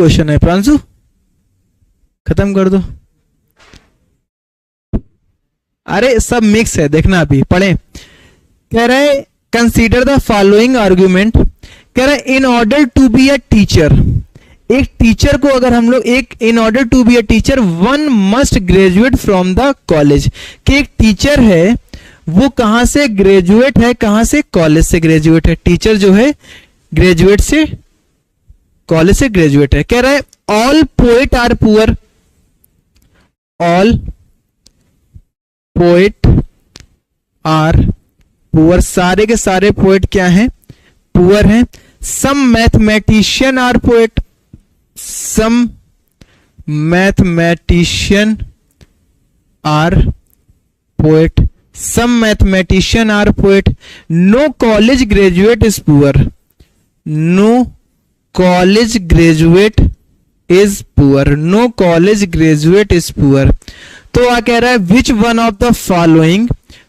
Question है प्रांशु, खत्म कर दो। अरे सब मिक्स है, देखना अभी पढ़े। कह रहे कंसीडर द फॉलोइंग आर्ग्यूमेंट। कह रहे in order to be a teacher, एक टीचर को अगर हम लोग एक in order to be a teacher one must graduate from the college, कि एक टीचर है वो कहां से ग्रेजुएट है, कहां से, कॉलेज से ग्रेजुएट है। टीचर जो है ग्रेजुएट से, कॉलेज से ग्रेजुएट है। कह रहा है all poet are poor, all poet are poor, सारे के सारे पोएट क्या हैं, पुअर हैं। Some mathematician are poet, some mathematician are poet, some mathematician are poet. No college graduate is poor, no college graduate is poor, no college graduate is poor. तो आ कह रहा है which one of the following,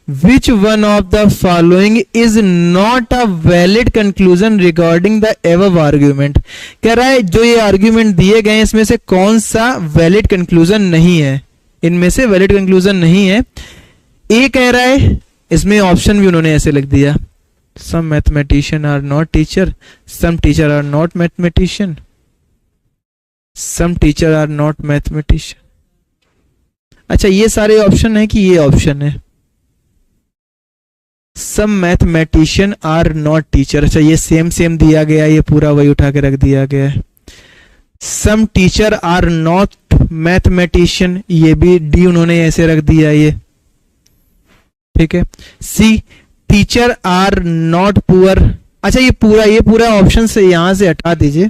which one of the following is not a valid conclusion regarding the above argument. कह रहा है जो ये आर्ग्यूमेंट दिए गए इसमें से कौन सा वैलिड कंक्लूजन नहीं है, इनमें से वैलिड कंक्लूजन नहीं है। ए कह रहा है, इसमें ऑप्शन भी उन्होंने ऐसे लिख दिया, some mathematician are not teacher, some teacher are not mathematician, some teacher are not mathematician. अच्छा ये सारे ऑप्शन है कि ये ऑप्शन है, some mathematician are not teacher. अच्छा ये सेम सेम दिया गया, ये पूरा वही उठा के रख दिया गया है। Some teacher are not mathematician, ये भी डी उन्होंने ऐसे रख दिया ये, ठीक है। सी टीचर आर नॉट पुअर। अच्छा ये पूरा ऑप्शन से यहां से हटा दीजिए,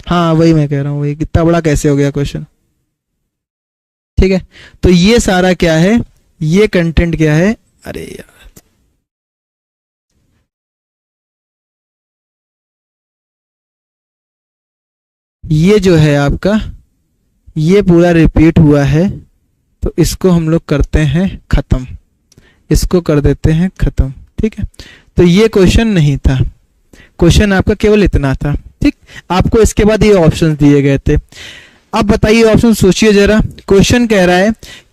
हाँ वही मैं कह रहा हूं, वही कितना बड़ा कैसे हो गया क्वेश्चन, ठीक है। तो ये सारा क्या है, ये कंटेंट क्या है, अरे यार ये जो है आपका ये पूरा रिपीट हुआ है, तो इसको हम लोग करते हैं खत्म, इसको कर देते हैं खत्म, ठीक है। तो ये क्वेश्चन नहीं था, क्वेश्चन आपका केवल इतना था, ठीक। आपको इसके बाद ये ऑप्शंस दिए गए थे। अब बताइए ऑप्शन सोचिए जरा। क्वेश्चन कह रहा है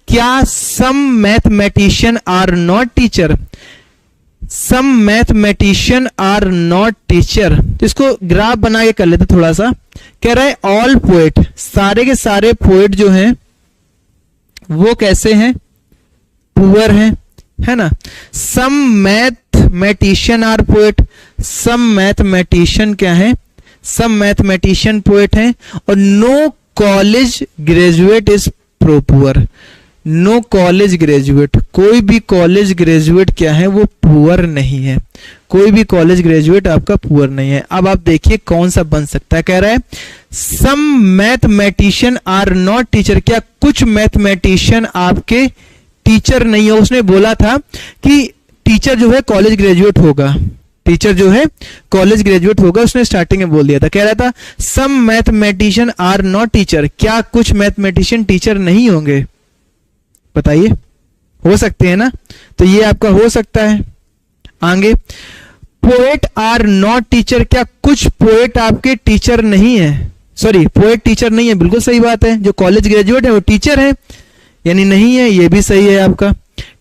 क्या some mathematician are not teacher, some mathematician are not teacher. तो इसको ग्राफ बना के कर लेते थोड़ा सा। कह रहा है ऑल पोएट, सारे के सारे पोएट जो हैं वो कैसे हैं, पुअर हैं, है ना। Some mathematician are poet, some mathematician क्या है, सम मैथमेटिशियन पोएट हैं। और no college graduate is pro poor, no college graduate, कोई भी कॉलेज ग्रेजुएट क्या है वो पुअर नहीं है, कोई भी कॉलेज ग्रेजुएट आपका पुअर नहीं है। अब आप देखिए कौन सा बन सकता है। कह रहा है some mathematician are not teacher, क्या कुछ मैथमेटिशियन आपके टीचर नहीं है। उसने बोला था कि टीचर जो है कॉलेज ग्रेजुएट होगा, टीचर जो है कॉलेज ग्रेजुएट होगा, उसने स्टार्टिंग में बोल दिया था। कह रहा था सम मैथमेटिशियन आर नॉट टीचर, क्या कुछ मैथमेटिशियन टीचर नहीं होंगे, बताइए, हो सकते हैं ना। तो ये आपका हो सकता है। आगे पोएट आर नॉट टीचर, क्या कुछ पोएट आपके टीचर नहीं है, सॉरी पोएट टीचर नहीं है, बिल्कुल सही बात है। जो कॉलेज ग्रेजुएट है वो टीचर है, यानी नहीं है, ये भी सही है आपका।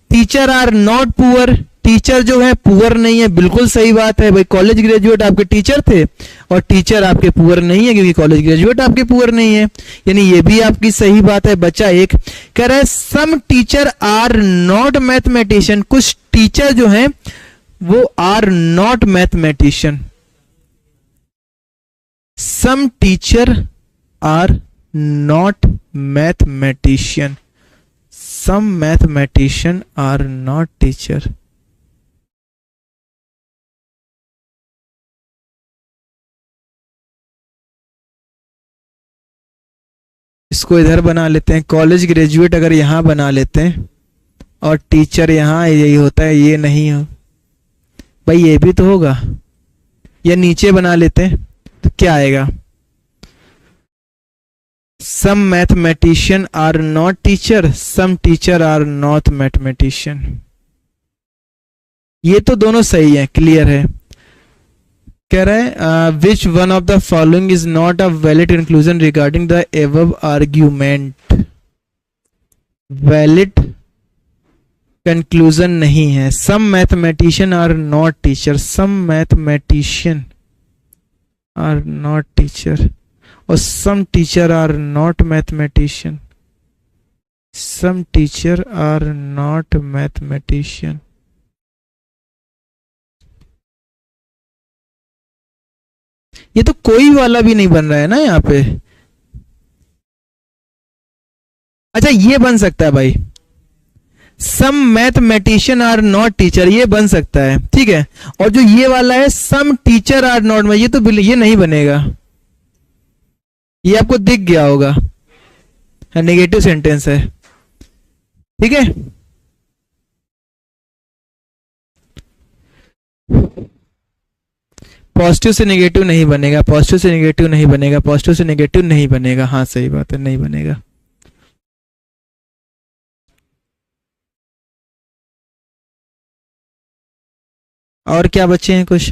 Teacher are not poor, teacher जो है पुअर नहीं है, बिल्कुल सही बात है भाई। कॉलेज ग्रेजुएट आपके टीचर थे और टीचर आपके पुअर नहीं है, क्योंकि कॉलेज ग्रेजुएट आपके पुअर नहीं है, यानी ये भी आपकी सही बात है। बच्चा एक कह रहा है some teacher are not mathematician, कुछ टीचर जो हैं वो are not mathematician, some teacher are not mathematician, some mathematician are not teacher. इसको इधर बना लेते हैं, कॉलेज ग्रेजुएट अगर यहां बना लेते हैं और टीचर यहां, यही होता है, ये नहीं हो भाई, ये भी तो होगा। या नीचे बना लेते हैं तो क्या आएगा, some mathematician are not teacher, some teacher are not mathematician. ये तो दोनों सही है, क्लियर है। कह रहा है which one of the following is not a valid conclusion regarding the above argument. Valid conclusion नहीं है। Some mathematician are not teacher, some mathematician are not teacher, और some teacher are not mathematician, some teacher are not mathematician. ये तो कोई वाला भी नहीं बन रहा है ना यहाँ पे। अच्छा ये बन सकता है भाई, सम मैथमेटिशियन आर नॉट टीचर, ये बन सकता है, ठीक है। और जो ये वाला है सम टीचर आर नॉट, ये तो ये नहीं बनेगा, ये आपको दिख गया होगा, नेगेटिव सेंटेंस है, ठीक है। पॉजिटिव से नेगेटिव नहीं बनेगा, पॉजिटिव से नेगेटिव नहीं बनेगा, पॉजिटिव से नेगेटिव नहीं बनेगा, हाँ सही बात है, नहीं बनेगा। और क्या बचे हैं कुछ?